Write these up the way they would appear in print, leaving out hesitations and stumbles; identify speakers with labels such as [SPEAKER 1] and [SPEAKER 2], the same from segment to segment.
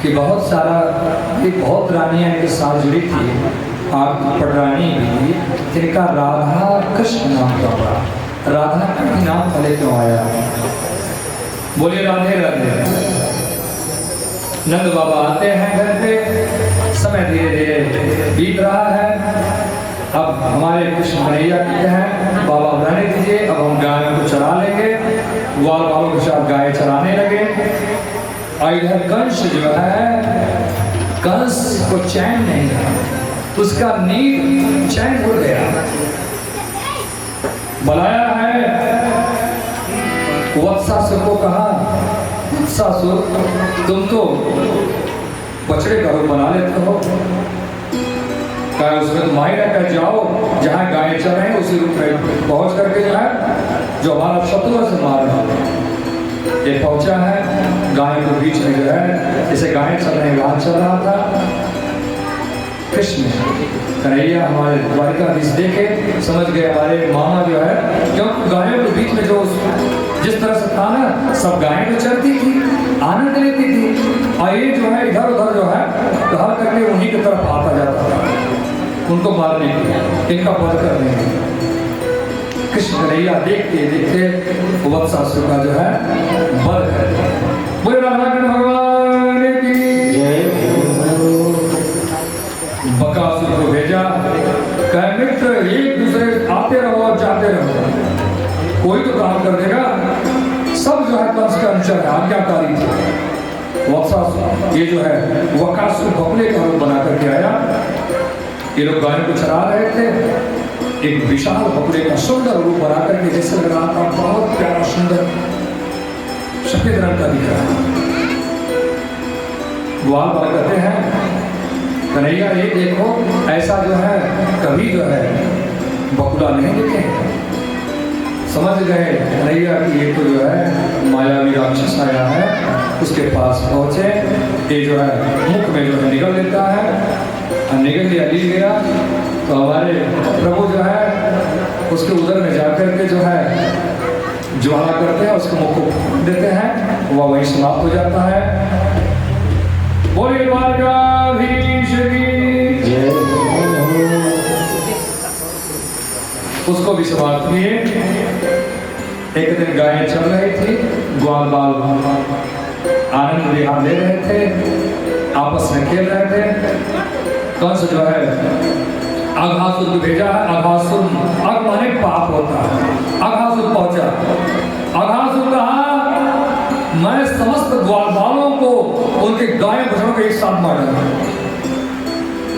[SPEAKER 1] कि बहुत सारा बहुत रानियां इनके साथ जुड़ी थी। आप पटरानी भी जिनका राधा कृष्ण नाम का पड़ा, राधा कृष्ण नाम पहले क्यों आया? बोलिए राधे राधे। नंद बाबा आते हैं घर पे, समय धीरे धीरे बीत रहा है। अब हमारे कृष्ण कन्हैया कहते हैं बाबा रहने दीजिए, अब हम गाय को चरा लेंगे। ग्वाल वालों के साथ गाय चराने लगे। और इधर कंस जो है, कंस को चैन नहीं था, उसका नींद चैन उड़ गया। बुलाया है वत्सासुर को, कहा वत्सासुर तुम तो बछड़े का रूप बना लेते हो, कहा उसमें तुम ही ना कर जाओ, जहाँ गाय चल रहे हैं उसी रूप में पहुंच करके जो है जो हमारा शत्रु है से मार डालो। ये पहुंचा है गाय के बीच में, जो है जैसे गाय चल रहे वहां चल रहा था। कृष्ण कन्हैया हमारे द्वारिकाधीश देखे, समझ गए हमारे मामा जो है, क्योंकि गायों के बीच में जो जिस तरह से था ना, सब गायें तो चलती थी, आनंद लेती थी, और ये जो है इधर उधर जो है दौड़ करके उन्हीं की तरफ आता जाता था, उनको मारने के, इनका वध करने के। कृष्ण कन्हैया देखते देखते वत्सासुर का जो है वध कर दिया। बोले राधा कृष्ण भगवान की जय। एक दूसरे आते रहो और जाते रहो, कोई तो काम कर देगा। सब जो है कंस का अनुचर है, आज्ञाकारी थे। वत्सासुर ये जो है वकासुर बकुले का रूप बना करके आया। ये लोग गायों को चरा रहे थे। एक विशाल बकुले का सुंदर रूप बना करके, जैसे लग रहा था बहुत प्यारा सुंदर सफेद रंग का दिख रहा। ग्वाल बाल कहते हैं कन्हैया ये देखो, ऐसा जो है कभी जो है बकुला नहीं देखे। समझ गए कन्हैया कि ये तो जो है मायावी राक्षस आया है। उसके पास पहुंचे, ये जो है मुख में जो है निगल लेता है, निगल लिया ली गया तो हमारे प्रभु जो है उसके उदर में जाकर के जो है ज्वाला करते हैं, उसके मुख को फूंक देते हैं, वह वही समाप्त हो जाता है। बोलिए द्वारकाधीश की। उसको भी समाप्त किए। एक दिन गायें चल रही थी, ग्वाल बाल आनंद विहार ले रहे थे, आपस में खेल रहे थे। कंस जो है अघासुर को भेजा है। अघासुर अग माने पाप होता है। अघासुर पहुंचा, अघासुर कहा मैं समस्त ग्वाल बालों को उनके गाय बछड़ों को एक साथ मार डालूंगा।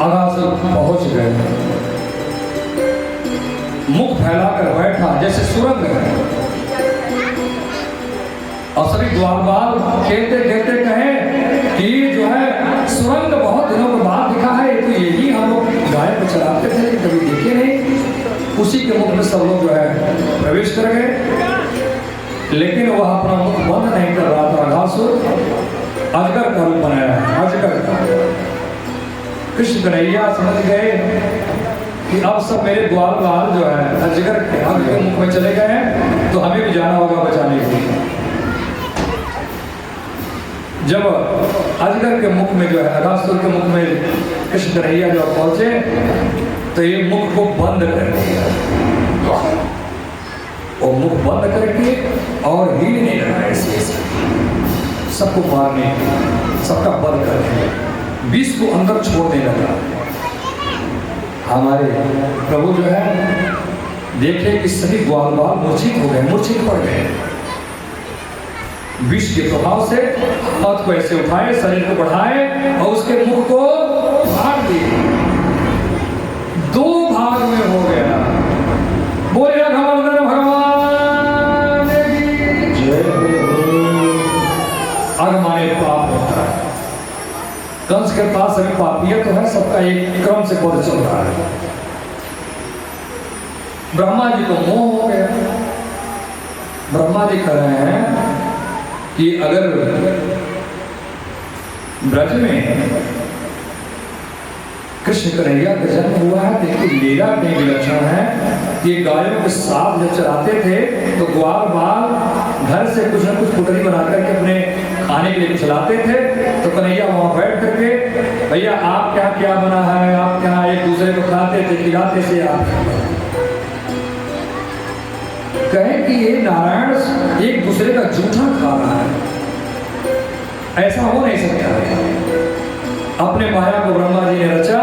[SPEAKER 1] अघासुर पहुंच गए, मुख फैलाकर बैठा जैसे सुरंग है। और सभी ग्वाल बाल खेलते खेलते कहे कि ये जो है सुरंग बहुत दिनों के बाद दिखा है, तो यही हम लोग गाय को चलाते थे, कभी देखे नहीं। उसी के मुख में सब लोग जो है प्रवेश कर गए, लेकिन वह अपना मुख बंद नहीं कर रहा था। अघासुर अजगर का रूप बनाया है, अजगर का। कृष्ण कन्हैया समझ गए कि अब सब मेरे ग्वाल बाल जो है अजगर के मुख में चले गए हैं, तो हमें भी जाना होगा बचाने के लिए। जब अजगर के मुख में जो है अघासुर के मुख में कृष्ण कन्हैया जब पहुंचे तो ये मुख को बंद कर दिया, और मुख बंद करके और हिल नहीं रहा है, सबको मारने, सबका बंद करके विष को अंदर छोड़ने लगा। हमारे प्रभु जो है देखे कि सभी ग्वाल बाल मूर्छित हो गए, मूर्छित पड़ गए। विष के प्रभाव से हाथ को ऐसे उठाए, शरीर को बढ़ाए और उसके मुख को फाड़ दिए, दो भाग में हो गया। बोले भगवान भगवान की अग माने पाप होता है। कंस के पास अभी पापियत तो है, सबका एक क्रम से पद चल रहा है। ब्रह्मा जी को मोह हो गया। ब्रह्मा जी कह रहे हैं कि अगर ब्रज में कृष्ण कन्हैया का जन्म हुआ है तो इनकी लीला इतनी विलक्षण है कि गायों के साथ जब चराते थे तो ग्वाल बाल घर से कुछ न कुछ पुतली बना करके अपने खाने के लिए कुछ लाते थे। तो कन्हैया वहां बैठ करके भैया आप क्या क्या बना है, आप क्या, एक दूसरे को खाते थे, खिलाते थे। आप कहे कि ये नारायण एक दूसरे का जूठा खा रहा है, ऐसा हो नहीं सकता है। अपने माया को ब्रह्मा जी ने रचा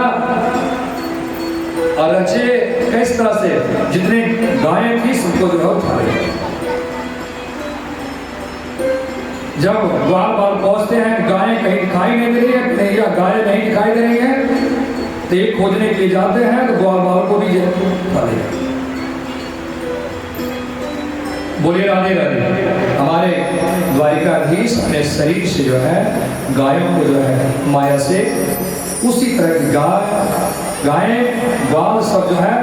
[SPEAKER 1] और रचे किस तरह से, जितने गायें थी सबको जो है उठा लिया। जब ग्वाल बाल पहुंचते हैं, गायें कहीं दिखाई नहीं दे रही है, कन्हैया गायें नहीं दिखाई दे रही है, तो एक खोजने के लिए जाते हैं तो ग्वाल बाल को भी उठा लिया। बोलिए राधे राधे। हमारे द्वारिकाधीश अपने शरीर से जो है गायों को जो है माया से उसी तरह की गायें ग्वाल सब जो है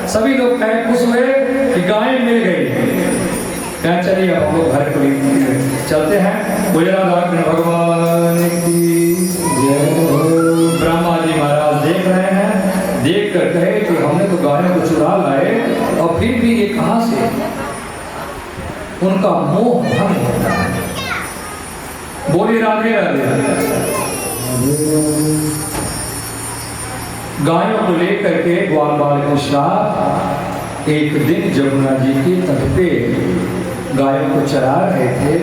[SPEAKER 1] सभी लोग कहे खुश हुए कि गायें मिल गई। क्या चलिए अब हम लोग घर को चलते हैं। बोलिए राधा कृष्ण भगवान की जय। ब्रह्मा जी महाराज देख रहे हैं, देख कर कहे कि हमने तो गायों को चुरा लाए और फिर भी ये कहां से, उनका मोह भंग होता है। बोलिए राधे राधे। गायों को लेकर के ग्वाल बाल के साथ एक दिन जमुना जी के तट पे गायों को चरा रहे थे।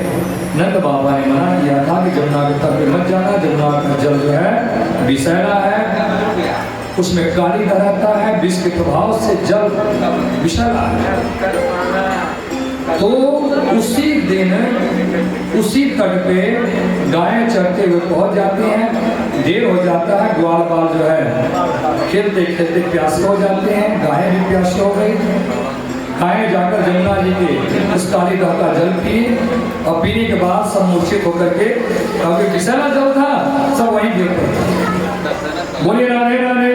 [SPEAKER 1] नंद बाबा ने मना किया था कि जमुना के तट पे मत जाना, जमुना का जल जो है विषैला है। उसमें काली रहता है, विष के प्रभाव से जल विषैला है। तो उसी दिन उसी तट पे गायें चरते हुए पहुंच जाती हैं। देर हो जाता है, ग्वाल बाल जो है खेलते खेलते प्यासे हो जाते हैं, गायें भी प्यासी हो गई। गायें जाकर जमुना जी के उस काली दह का जल पिए और पीने के बाद सब मूर्छित होकर के, क्योंकि विषैला जल था, सब वहीं गिर पड़े। बोलिए राधे राधे।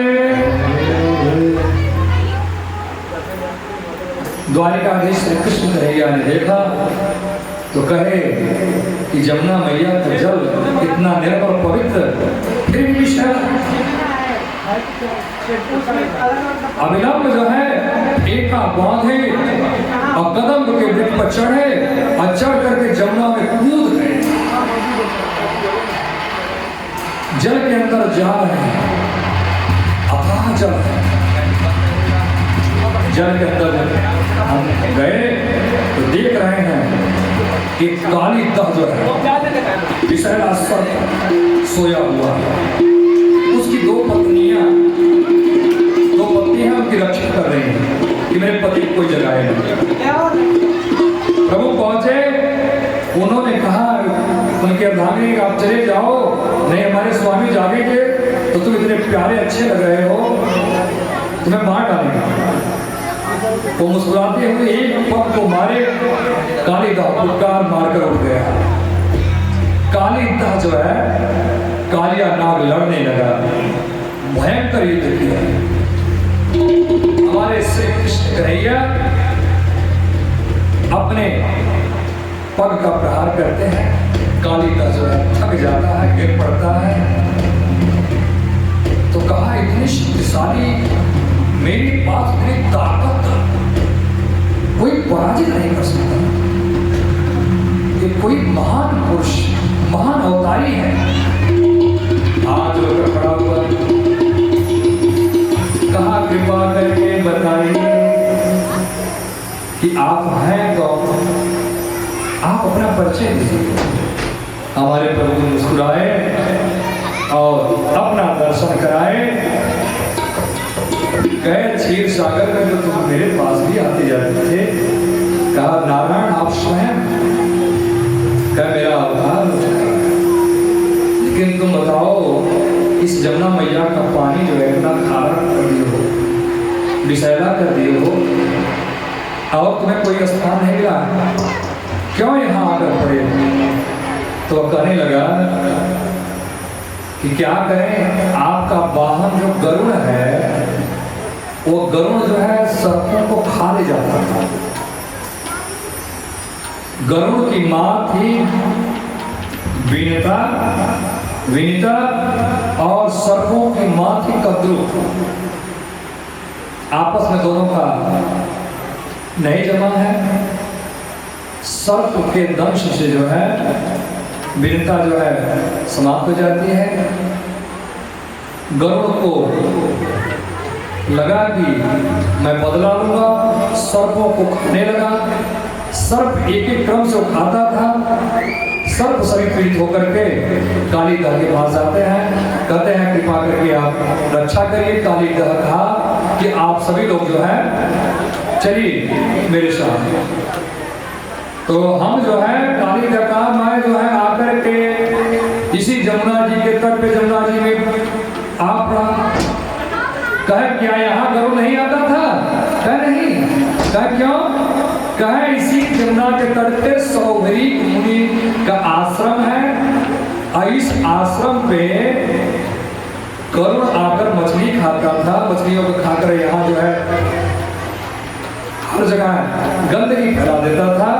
[SPEAKER 1] द्वारिकाधीश श्री कृष्ण कन्हैया ने देखा तो कहे कि जमुना मैया का जल इतना निर्मल पवित्र, फिर भी विषैला। अभिनव जो है एका बांधे और कदम के वृक्ष पर चढ़े और चढ़ करके जमुना में कूद गए। जल के अंदर जा रहे हैं, अथाह जल है। जल के अंदर हम गए तो देख रहे हैं कि काली दह जो है विषैला सर्प सोया हुआ है। उसकी दो पत्नियां उनकी रक्षा कर रही हैं कि मेरे पति को कोई जगाए नहीं। प्रभु पहुंचे, उन्होंने कहा उनके अर्धांगिनी आप चले जाओ, नहीं हमारे स्वामी जागेंगे तो तुम इतने प्यारे अच्छे लग रहे हो, तुम्हें मार डालेंगे। वो मुस्कुराते हुए एक पग को मारे, काली दह फुटकार मारकर उठ गया। काली दह जो है कालिया नाग लड़ने लगा, भयंकर युद्ध किया। हमारे श्री कृष्ण कन्हैया अपने पग का प्रहार करते हैं, काली दह जो है थक जाता है, गिर पड़ता है। तो कहा इतनी शक्तिशाली, मेरी पास इतनी ताकत कोई पराजित नहीं कर सकता। ये कोई महान पुरुष, महान अवतारी है। हाथ जोड़कर खड़ा हुआ, कहा कृपा करके बताइए कि आप हैं कौन, आप अपना परिचय दीजिए। हमारे प्रभु मुस्कुराए और अपना दर्शन कराए। गए क्षीर सागर में तो तुम मेरे पास भी आते जाते थे। कहा नारायण आप स्वयं, क्या मेरा अवतार, लेकिन तुम बताओ इस जमुना मैया का पानी जो है इतना खारा कर दिए हो, विषैला कर दिए हो, और तुम्हें कोई स्थान नहीं मिला, क्यों यहाँ आकर पड़े? तो कहने लगा कि क्या करें, आपका वाहन जो गरुड़ है, वो गरुड़ जो है सर्पों को खा ले जाता था। गरुड़ की माँ थी विनीता और सर्पों की माँ थी कद्रू। आपस में दोनों का नहीं जमा है। सर्प के दंश से जो है विनीता जो है समाप्त हो जाती है। गरुड़ को लगा कि मैं बदला लूंगा, सर्पों को खाने लगा। सर्प एक एक क्रम से खाता था। सर्प सभी पीड़ित होकर के काली दह के पास आते हैं, कहते हैं कृपा करके आप रक्षा करिए। काली दह कहा कि आप सभी लोग जो है चलिए मेरे साथ। तो हम जो है काली दह का मैं जो है आकर के इसी जमुना जी के तट पे, जमुना जी में आप कहे क्या यहाँ गरुड़ नहीं आता था? कह नहीं। कह क्यों? कहे इसी जमुना के तट पे सौभरी मुनि का आश्रम है और इस आश्रम पे गरुड़ आकर मछली खाता था। मछलियों को खाकर यहाँ जो है हर जगह गंदगी फैला देता था।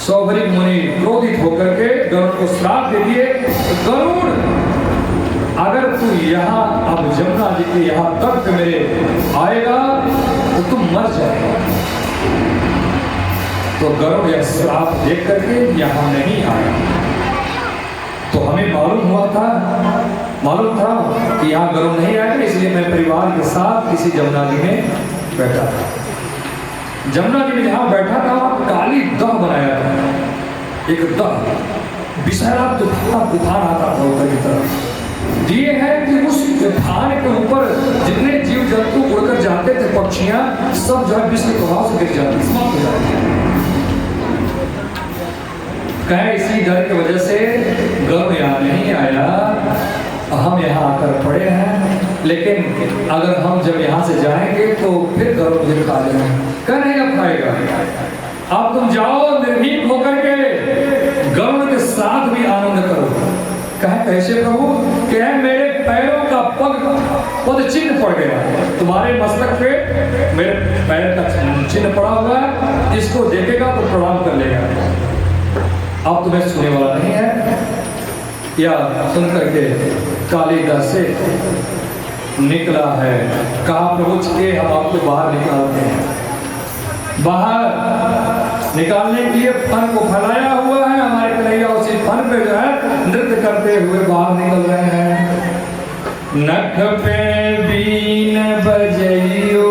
[SPEAKER 1] सौभरी मुनि क्रोधित होकर के गरुड़ को श्राप दे दिए, गरुड़ अगर तू यहाँ अब जमुना जी के यहाँ तक पे मेरे आएगा तो तुम मर जाएगा। तो गरुड़ यह श्राप देख करके यहाँ नहीं आया। तो हमें मालूम था कि यहाँ गरुड़ नहीं आएगा, इसलिए मैं परिवार के साथ किसी जमुना जी में बैठा था। जमुना जी में जहाँ बैठा था काली दह बनाया था, एक दह विषैला तूफान आता था ऊपर की तरफ। दिए है कि उस उफान के ऊपर जितने जीव जंतु उड़कर जाते थे, पक्षियां सब जो है विश्व के प्रभाव से गिर जाती, समाप्त हो जाती। कहे इसी डर की वजह से गरुड़ यहाँ नहीं आया, हम यहाँ आकर पड़े हैं, लेकिन अगर हम जब यहाँ से जाएंगे तो फिर गरुड़ मुझे खा लेंगे। कह नहीं अब खाएगा, अब तुम जाओ निर्भीक होकर के गरुड़ के साथ भी आनंद करो। कहे कैसे प्रभु? कहे मेरे पैरों का पद चिन्ह पड़ गया, तुम्हारे मस्तक पे मेरे पैर का चिन्ह पड़ा हुआ है, इसको देखेगा तो प्रणाम कर लेगा। अब तुम्हें सुनने वाला नहीं है, या सुन करके कालिदास से निकला है, कहा प्रभु के हम आपको बाहर निकालते हैं। बाहर निकालने के लिए फन को फैलाया हुआ है, हमारे कन्हैया उसी फन पे जो है नृत्य करते हुए बाहर निकल रहे हैं। नख पे बीन बजइयो,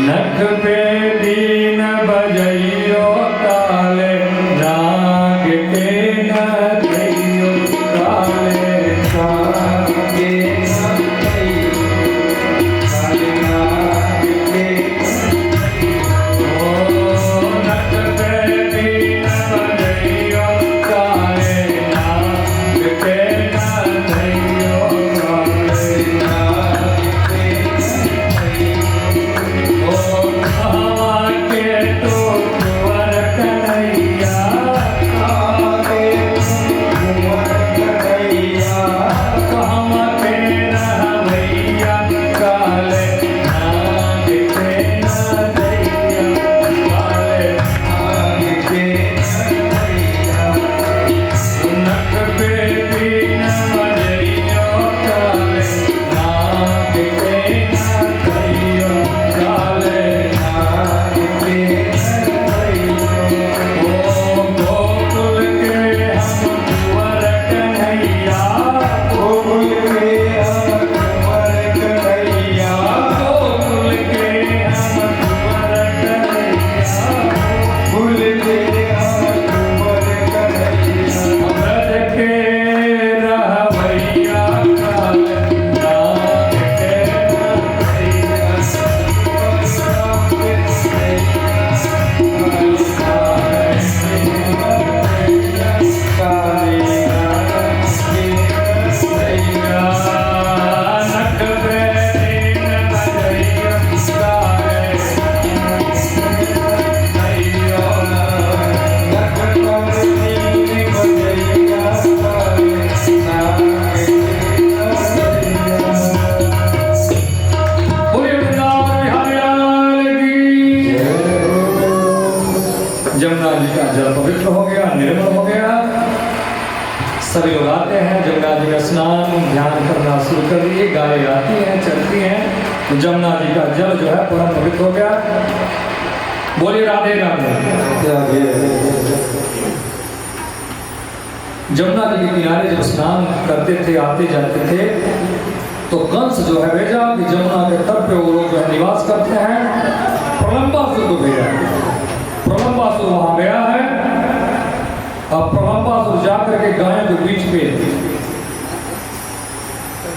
[SPEAKER 1] नख पे बीन बजइयो, काले नाग के नथइयो, काले नाग के नथइयो, काले नाग के ओ नख पे बीन बजइयो, काले नाग के नथइयो, काले नाग के नथइयो, ओ कहाँ के तो कुंवर कन्हैया, कहाँ के कुंवर कन्हैया, कहाँ के रहवैया, काले नाग के नथइया, काले नाग के नथइया, नख पे बीन बजइयो, काले नाग के नथइयो, काले नाग के नथइयो, ओ गोकुल के हम कुंवर कन्हैया, गोकुल के हम कुंवर कन्हैया, गोकुल के हम कुंवर कन्हैया, गोकुल के हम कुंवर कन्हैया, ब्रज के रहवैया, काले नाग के नथइया, जमुना जी का जल पवित्र हो गया, निर्मल हो गया। सभी लोग आते हैं, जमुना जी का स्नान ध्यान करना शुरू कर दिए, गायें आती हैं, चलती हैं, तो जमुना जी का जल जो है परम पवित्र हो गया। बोलिए राधे राधे। जमुना जी के किनारे जब स्नान करते थे, आते जाते थे, तो कंस जो है भेजा कि जमुना के तट पे वो लोग जो है निवास करते हैं। प्रलंबासुर को भेजा, प्रलंबासुर वहां गया है। अब प्रलंबासुर जाकर के गायों के बीच पे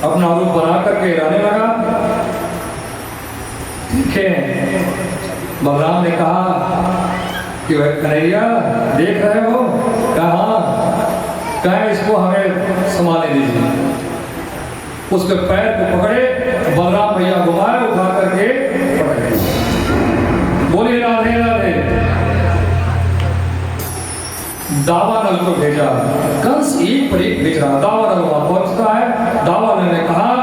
[SPEAKER 1] अपना रूप बना करके रहने लगा। बलराम ने कहा कि वह कन्हैया देख रहे हो? कहा कहे इसको हमें संभालने दीजिए। उसके पैर को पकड़े, बलराम भैया घुमाए, उठा करके पकड़े। बोलिए राधे राधे। दावानल को भेजा, कंस एक पर एक भेज रहा। दावानल वहां पहुंचता है। दावानल ने कहा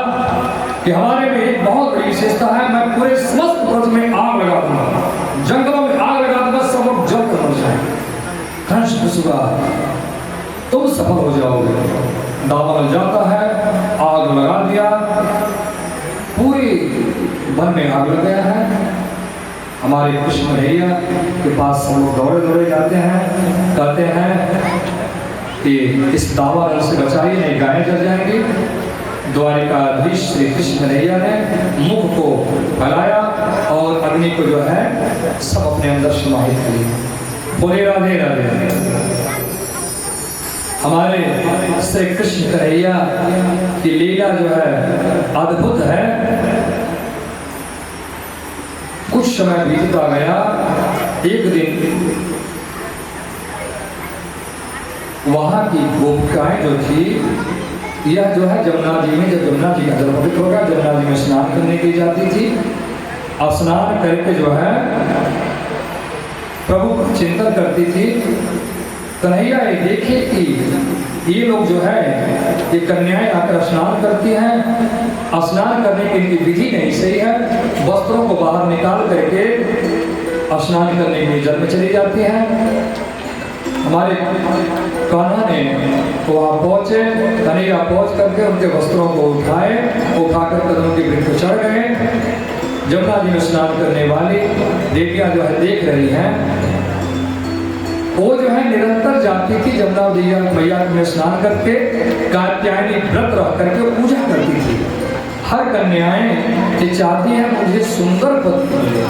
[SPEAKER 1] कि हमारे में एक बहुत बड़ी विशेषता है, मैं पूरे समस्त ब्रज में आग लगा दूंगा, जंगलों में आग लगा दूंगा, सब लोग जल कर मर जाए। कंस पूछा तुम सफल हो जाओगे। दावानल जाता है, आग लगा दिया, पूरे वन में आग लग गया है। हमारे कृष्ण भैया के पास हम लोग दौड़े दौड़े जाते हैं, कहते हैं कि इस दावानल से बचाइए, नहीं गायें जल जाएंगी। द्वारिकाधीश श्री कृष्ण भैया ने मुख को फैलाया और अग्नि को जो है सब अपने अंदर समाहित कर लिया। बोले राधे राधे। हमारे श्री कृष्ण कन्हैया की लीला जो है अद्भुत है। कुछ समय बीतता गया। एक दिन वहां की गोपिकाएं जो थी, यह जो है जमुना जी में, जब जमुना जी का जल पवित्र होगा, जमुना जी में स्नान करने की जाती थी। स्नान करके जो है प्रभु का चिंतन करती थी। कन्हैया ये देखे कि ये लोग जो है ये कन्याएं आकर स्नान करती हैं, स्नान करने की इनकी विधि नहीं सही है, वस्त्रों को बाहर निकाल करके स्नान करने के लिए जल में चली जाती हैं। हमारे कान्हा ने वहाँ पहुँचे, कन्हैया पहुँच करके उनके वस्त्रों को उठाए, उठाकर कदमों के वृक्ष पर चढ़ गए। जमुना जी में स्नान करने वाली देवियाँ जो है देख रही हैं, वो जो है निरंतर जाती थी जमुना मैया में स्नान करके, कात्यायनी व्रत रह करके पूजा करती थी। हर कन्याएं ये चाहती हैं मुझे सुंदर पति मिले।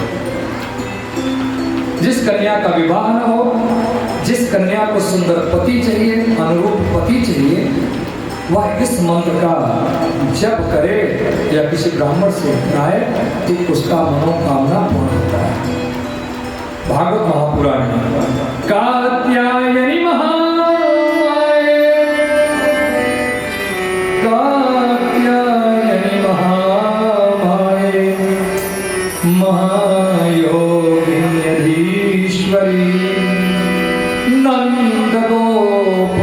[SPEAKER 1] जिस कन्या का विवाह न हो, जिस कन्या को सुंदर पति चाहिए, अनुरूप पति चाहिए, वह इस मंत्र का जप करे या किसी ब्राह्मण से गाए तो उसका मनोकामना पूर्ण होता है। भागवत महापुराण में कात्यायनी महामाये, कात्यायनी महामाये, महायोगिन्यधीश्वरी, नंद गोप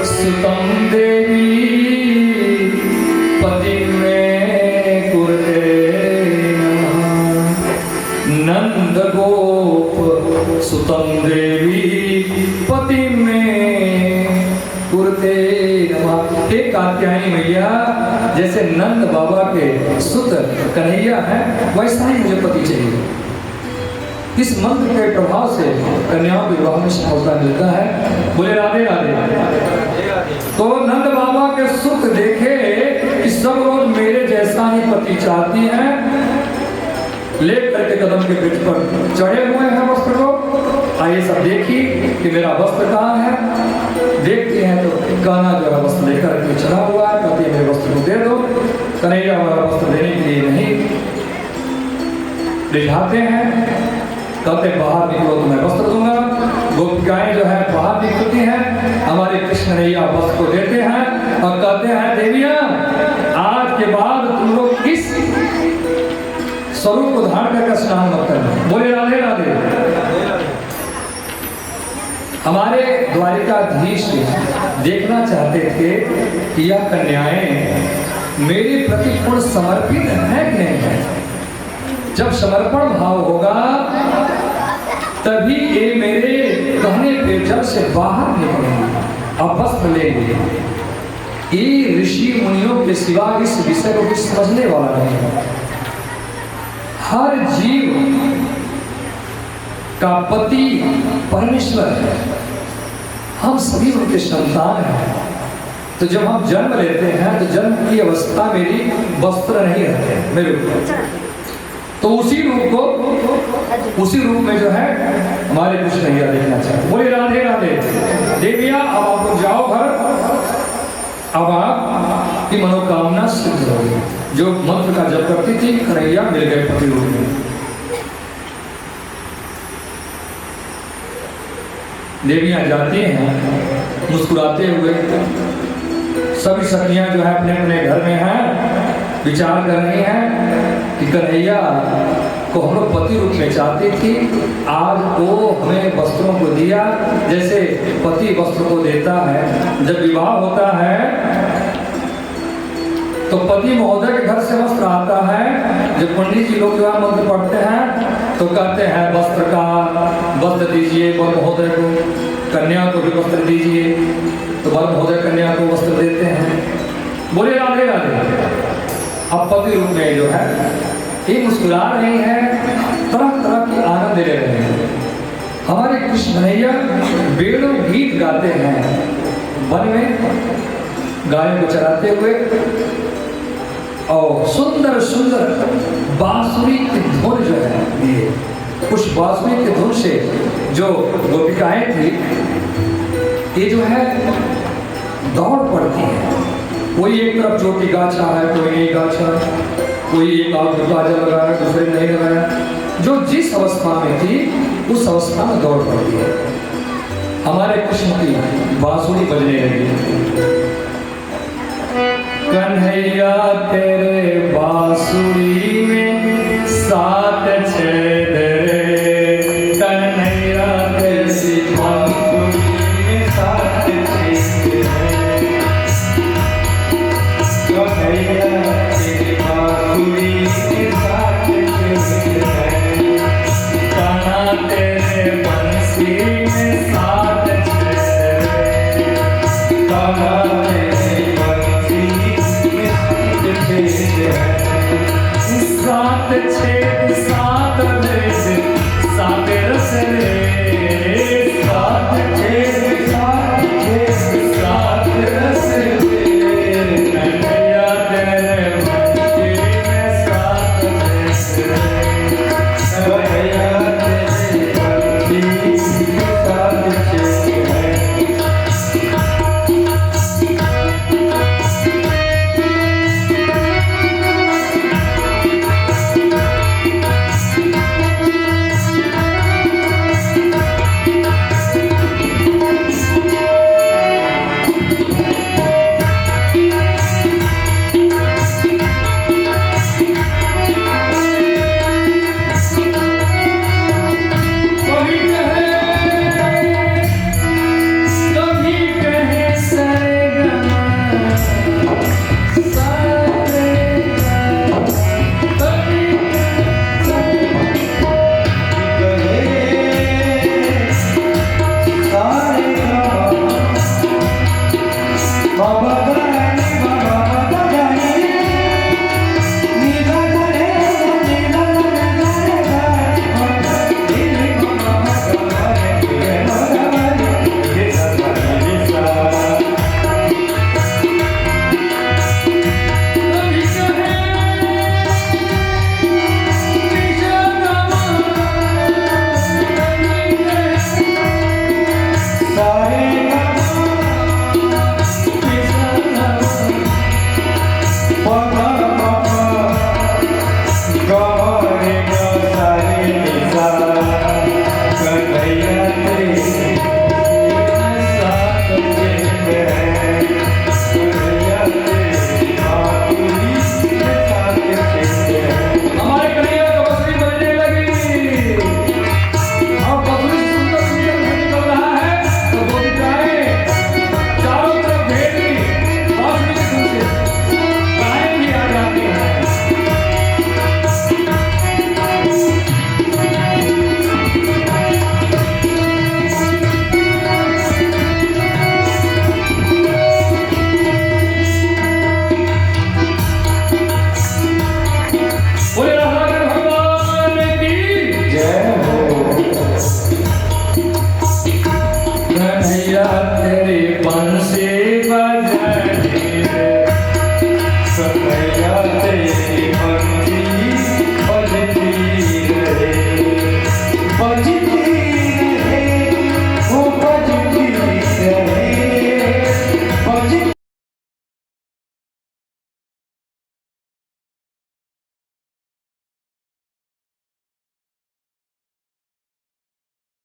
[SPEAKER 1] सुतम देवी, पति में कुरते नमः। नंद गोप सुतम देवी, पति में कुरते नमः। हे कात्यायनी मैया, जैसे नंद बाबा के सुत कन्हैया है, वैसा ही मुझे पति चाहिए। इस मंत्र के प्रभाव से कन्याओं के विवाह में सफलता मिलता है। बोले राधे राधे। तो नंद बाबा के सुख देखे कि सब लोग मेरे जैसा ही पति चाहती हैं, ले करके कदम के वृक्ष पर चढ़े हुए हैं वस्त्र को। आइए सब देखी कि मेरा वस्त्र कहाँ है। देखते हैं तो कान्हा जो है वस्त्र लेकर के चढ़ा हुआ है, कहती है मेरे वस्त्र को दे दो। कन्हैया वाला वस्त्र देने के लिए नहीं रिझाते हैं, कहते बाहर निकलो तो मैं वस्त्र दूंगा। गोपिकाएं जो है बाहर निकलती हैं, हमारे कृष्ण कन्हैया वस्त्र को देते हैं और कहते हैं देवियां, आज के बाद तुम लोग इस स्वरूप को धारण करके स्नान मत करना। बोले राधे राधे। हमारे द्वारिकाधीश देखना चाहते थे कि यह कन्याएं मेरे प्रति पूर्ण समर्पित है कि नहीं है। जब समर्पण भाव होगा तभी ये मेरे कहने पे जब से बाहर निकलेंगे और वस्त्र लेंगे। ये ऋषि मुनियों के सिवा इस विषय को कुछ समझने वाला नहीं है। हर जीव का पति परमेश्वर है, हम सभी उनके संतान हैं। तो जब हम जन्म लेते हैं तो जन्म की अवस्था मेरी वस्त्र नहीं रहते मेरे ऊपर, तो उसी रूप में जो है हमारे कृष्ण कन्हैया देखना चाहिए। बोले राधे राधे। देविया अब आप लोग जाओ घर, अब आपकी मनोकामना सिद्ध होगी। जो मंत्र का जप करती थी कन्हैया मिल गए पति रूप में। देवियां जाती हैं मुस्कुराते हुए, सभी सखियां जो है अपने अपने घर में हैं, विचार कर रही हैं कि कन्हैया को हम लोग पति रूप में चाहती थी, आज वो हमें वस्त्रों को दिया जैसे पति वस्त्र को देता है। जब विवाह होता है तो पति महोदय के घर से वस्त्र आता है। जब पंडित जी लोग जो है मंत्र पढ़ते हैं तो कहते हैं वस्त्र का वस्त्र दीजिए वर महोदय को, कन्या को भी वस्त्र दीजिए, तो वर महोदय कन्या को वस्त्र देते हैं। बोले राधे राधे। अब पति रूप में जो है ये मुस्कुरा रही है, तरह तरह की आनंद ले रहे हैं। हमारे कृष्ण कन्हैया बेड़ों गीत गाते हैं वन में गायों को चराते हुए, और सुंदर सुंदर बांसुरी की धुन जो है ये, उस बांसुरी की धुन से जो गोपिकाएं थी ये जो है दौड़ पड़ती है। कोई एक तरफ चोटी गाछा है, कोई नहीं गाछा, कोई एक आग बाजा लगाया, दूसरे नहीं लगाया। जो जिस अवस्था में थी उस अवस्था में दौड़ पड़ती है। हमारे कृष्ण की बांसुरी बजने लगी, कन्हैया के